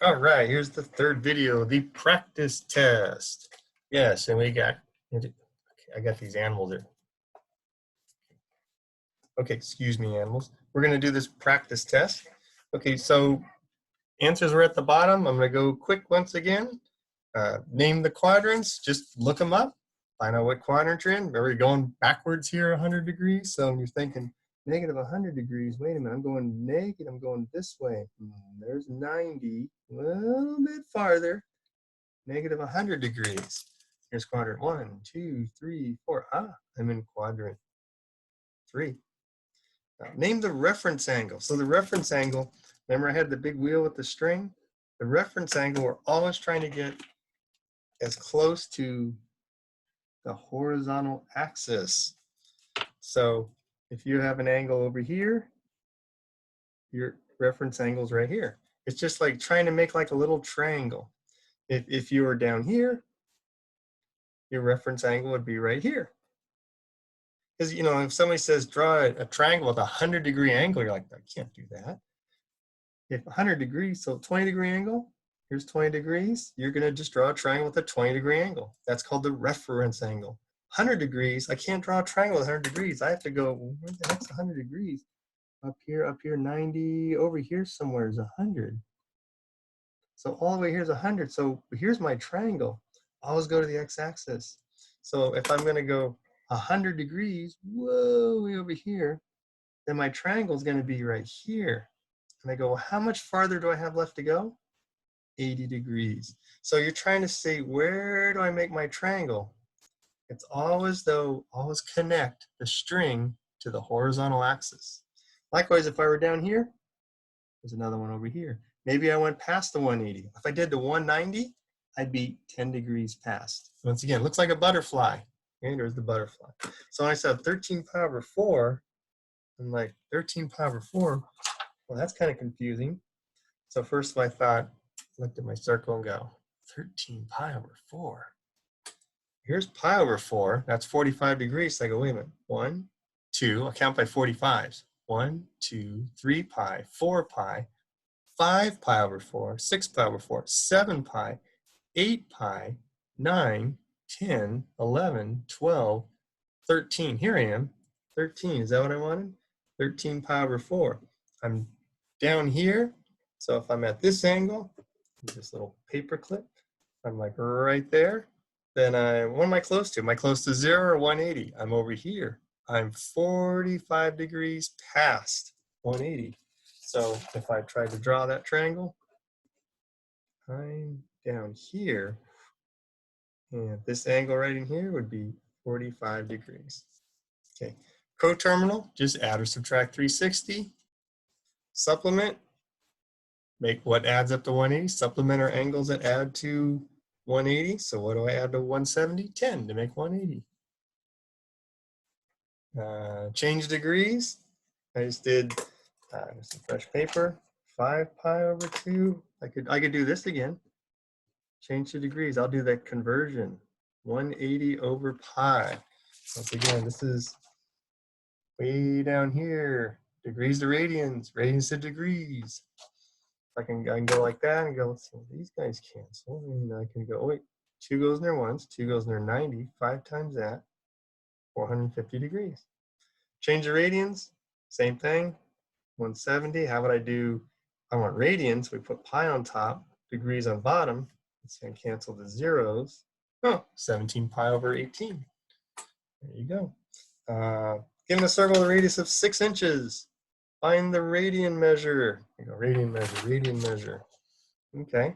All right, here's the third video, the practice test. Yes, and I got these animals there. Okay, excuse me, animals. We're gonna do this practice test. Okay, so answers are at the bottom. I'm gonna go quick once again. Name the quadrants, just look them up, find out what quadrant you're in. We're going backwards here 100 degrees, so you're thinking negative 100 degrees. Wait a minute, I'm going negative, I'm going this way. There's 90, a little bit farther. Negative 100 degrees. Here's quadrant 1, 2, 3, 4. I'm in quadrant 3. Name the reference angle. So the reference angle, remember I had the big wheel with the string? The reference angle, we're always trying to get as close to the horizontal axis. So if you have an angle over here, your reference angle is right here. It's just like trying to make like a little triangle. If you were down here, your reference angle would be right here. Because, you know, if somebody says draw a triangle with a 100-degree angle, you're like, I can't do that. If 100 degrees, so 20-degree angle, here's 20 degrees, you're going to just draw a triangle with a 20-degree angle. That's called the reference angle. 100 degrees, I can't draw a triangle with 100 degrees. I have to go, well, where the heck's 100 degrees? Up here, 90, over here somewhere is 100. So all the way here's 100. So here's my triangle. Always go to the x-axis. So if I'm going to go 100 degrees, whoa, way over here, then my triangle is going to be right here. And I go, well, how much farther do I have left to go? 80 degrees. So you're trying to say, where do I make my triangle? It's always, always connect the string to the horizontal axis. Likewise, if I were down here, there's another one over here. Maybe I went past the 180. If I did the 190, I'd be 10 degrees past. Once again, looks like a butterfly. Okay, there's the butterfly. So when I said 13 pi over 4, I'm like, 13 pi over 4, well, that's kind of confusing. So first I thought, looked at my circle and go, 13 pi over 4. Here's pi over 4, that's 45 degrees. So I go, wait a minute, 1, 2, I'll count by 45s. 1, 2, 3 pi, 4 pi, 5 pi over 4, 6 pi over 4, 7 pi, 8 pi, 9, 10, 11, 12, 13. Here I am, 13. Is that what I wanted? 13 pi over 4. I'm down here, so if I'm at this angle, this little paper clip, I'm like right there, then what am I close to? Am I close to 0 or 180? I'm over here. I'm 45 degrees past 180. So if I try to draw that triangle, I'm down here, and this angle right in here would be 45 degrees. Okay, coterminal, just add or subtract 360. Supplement, make what adds up to 180. Supplement are angles that add to 180. So what do I add to 170? 10 to make 180. Change degrees. I just did some fresh paper. 5 pi over 2. I could do this again. Change the degrees. I'll do that conversion. 180 over pi. Once again, this is way down here. Degrees to radians, radians to degrees. I can go like that and go, let's see, these guys cancel. And I can go, oh wait, 2 goes near 1s, 2 goes near 90, 5 times that, 450 degrees. Change the radians, same thing, 170. How would I do, I want radians, we put pi on top, degrees on bottom. It's going to cancel the zeros. Oh, 17 pi over 18. There you go. Given a circle with a radius of 6 inches, find the radian measure. You go, radian measure, radian measure. Okay.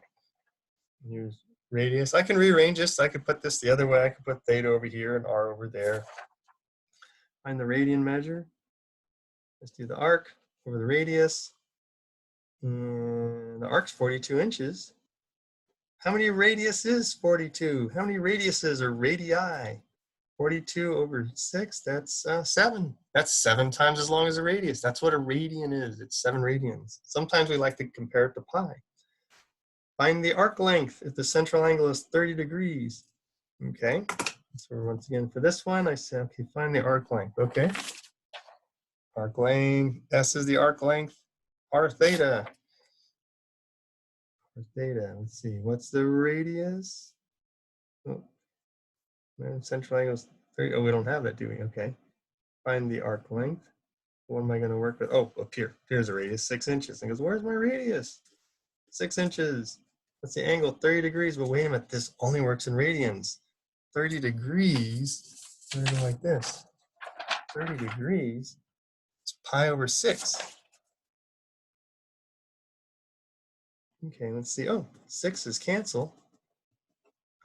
Use radius. I can rearrange this. I could put this the other way. I could put theta over here and r over there. Find the radian measure. Let's do the arc over the radius. And the arc's 42 inches. How many radius is 42? How many radiuses or radii? 42 over 6, that's 7. That's 7 times as long as a radius. That's what a radian is. It's 7 radians. Sometimes we like to compare it to pi. Find the arc length if the central angle is 30 degrees. Okay, so once again for this one, I say, okay, find the arc length. Okay, arc length, S is the arc length, r theta. theta. Let's see. What's the radius? Oh, central angle is 30. Oh, we don't have that, do we? Okay. Find the arc length. What am I going to work with? Oh, up here. Here's a radius, 6 inches. And goes, where's my radius? 6 inches. What's the angle? 30 degrees. But wait a minute. This only works in radians. 30 degrees. We're going to go like this. 30 degrees is pi over 6. Okay, let's see. Oh, 6's cancel.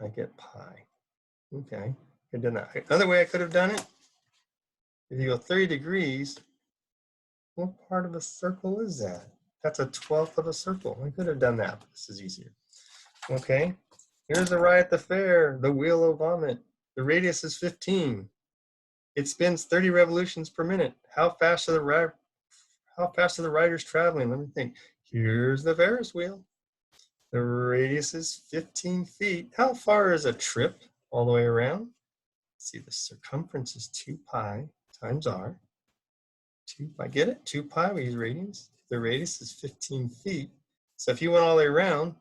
I get pi. Okay, I've done that. Another way I could have done it, if you go 30 degrees, what part of a circle is that? That's a 1/12 of a circle. I could have done that, but this is easier. Okay, here's a ride at the fair, the wheel of vomit. The radius is 15. It spins 30 revolutions per minute. How fast are the riders traveling? Let me think. Here's the Ferris wheel. The radius is 15 feet. How far is a trip all the way around? Let's see, the circumference is 2 pi times r. 2 pi, get it? 2 pi, we use radians. The radius is 15 feet. So if you went all the way around,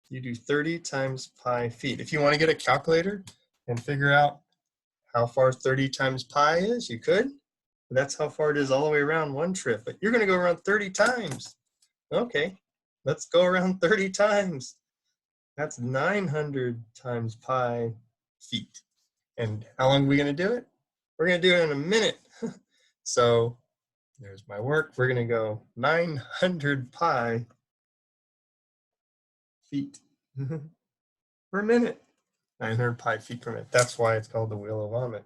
you do 30 times pi feet. If you want to get a calculator and figure out how far 30 times pi is, you could. But that's how far it is all the way around one trip. But you're going to go around 30 times. Okay, let's go around 30 times. That's 900 times pi feet. And how long are we going to do it? We're going to do it in a minute. So there's my work. We're going to go 900 pi feet per minute. 900 pi feet per minute. That's why it's called the wheel of vomit.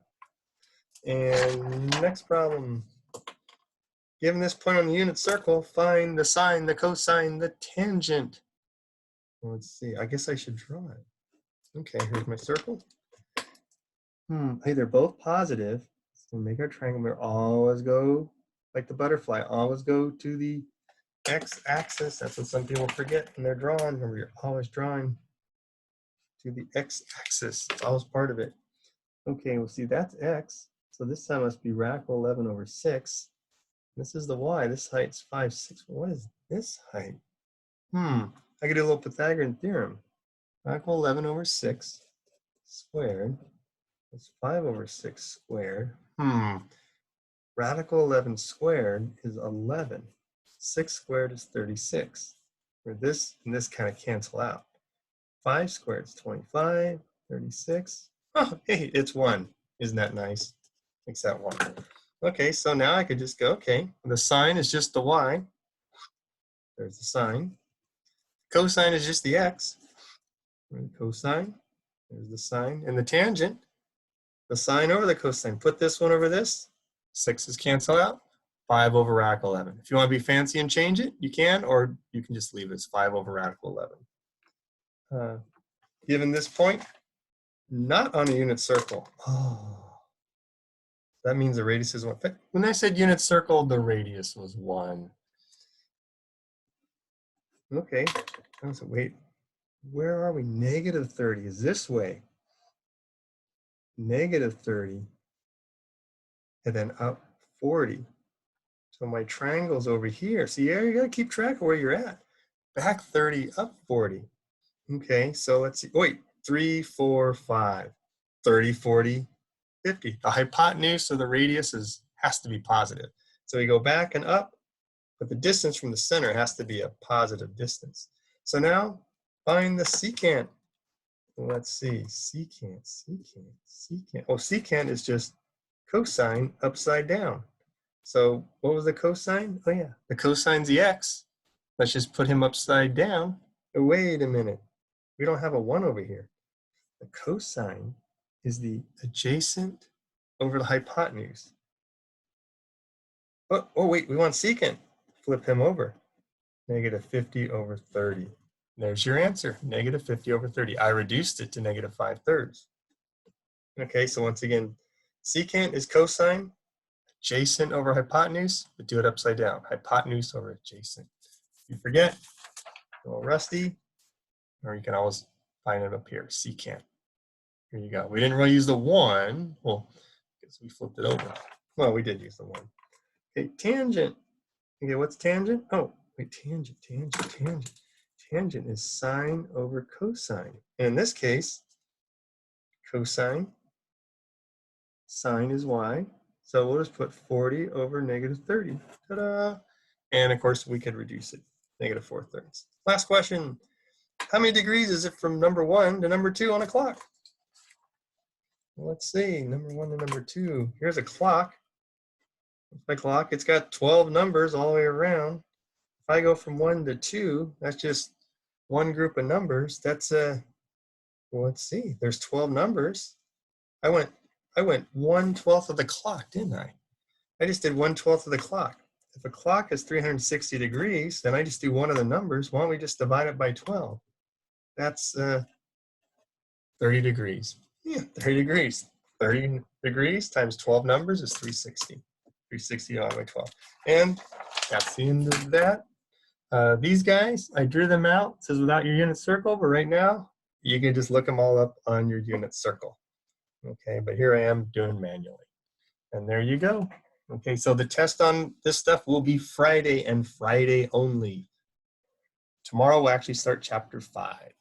And next problem. Given this point on the unit circle, find the sine, the cosine, the tangent. Well, let's see. I guess I should draw it. Okay, here's my circle. Hey, they're both positive. So make our triangle. We always go like the butterfly. Always go to the x-axis. That's what some people forget when they're drawing. Remember, you're always drawing to the x-axis. It's always part of it. Okay, well, see, that's x. So this side must be radical 11 over 6. This is the y. This height's 5, 6. What is this height? I could do a little Pythagorean theorem. Radical 11 over 6 squared. It's 5 over 6 squared. Radical 11 squared is 11. 6 squared is 36. Where this and this kind of cancel out. 5 squared is 25. 36. Oh, hey, it's 1. Isn't that nice? Makes that 1. Okay, so now I could just go, okay, the sine is just the y. There's the sine. Cosine is just the x. Cosine. There's the sine. And the tangent, the sine over the cosine. Put this one over this. 6's cancel out. 5 over radical 11. If you want to be fancy and change it, you can, or you can just leave it as 5 over radical 11. Given this point, not on a unit circle. Oh, that means the radius is 1. When I said unit circle, the radius was 1. Okay, so wait, where are we? Negative 30 is this way. Negative 30, and then up 40. So my triangle's over here. See, you gotta keep track of where you're at. Back 30, up 40. Okay, so let's see. Wait, 3, 4, 5, 30, 40, 50. The hypotenuse of the radius has to be positive. So we go back and up, but the distance from the center has to be a positive distance. So now find the secant. Let's see, secant. Oh, secant is just cosine upside down. So what was the cosine? Oh yeah, the cosine's the x. Let's just put him upside down. Oh, wait a minute. We don't have a 1 over here. The cosine is the adjacent over the hypotenuse. Oh wait, we want secant. Flip him over. Negative 50 over 30. There's your answer, negative 50 over 30. I reduced it to negative 5/3. Okay, so once again, secant is cosine, adjacent over hypotenuse, but do it upside down. Hypotenuse over adjacent. If you forget, a little rusty, or you can always find it up here, secant. Here you go. We didn't really use the 1. Well, I guess we flipped it over. Well, we did use the 1. Okay, tangent. Okay, what's tangent? Oh, wait, tangent. tangent is sine over cosine. In this case, cosine, sine is y. So we'll just put 40 over negative 30. Ta-da! And of course, we could reduce it, negative 4/3. Last question. How many degrees is it from number 1 to number 2 on a clock? Let's see, number 1 to number 2. Here's a clock. My clock, it's got 12 numbers all the way around. If I go from 1 to 2, that's just one group of numbers. That's well, let's see, there's 12 numbers. I went 1/12 of the clock, didn't I? I just did 1/12 of the clock. If a clock is 360 degrees, then I just do one of the numbers. Why don't we just divide it by 12? That's 30 degrees. Yeah, 30 degrees. 30 degrees times 12 numbers is 360. 360 divided by 12. And that's the end of that. These guys, I drew them out. It says without your unit circle, but right now, you can just look them all up on your unit circle. Okay, but here I am doing manually. And there you go. Okay, so the test on this stuff will be Friday and Friday only. Tomorrow we'll actually start chapter 5.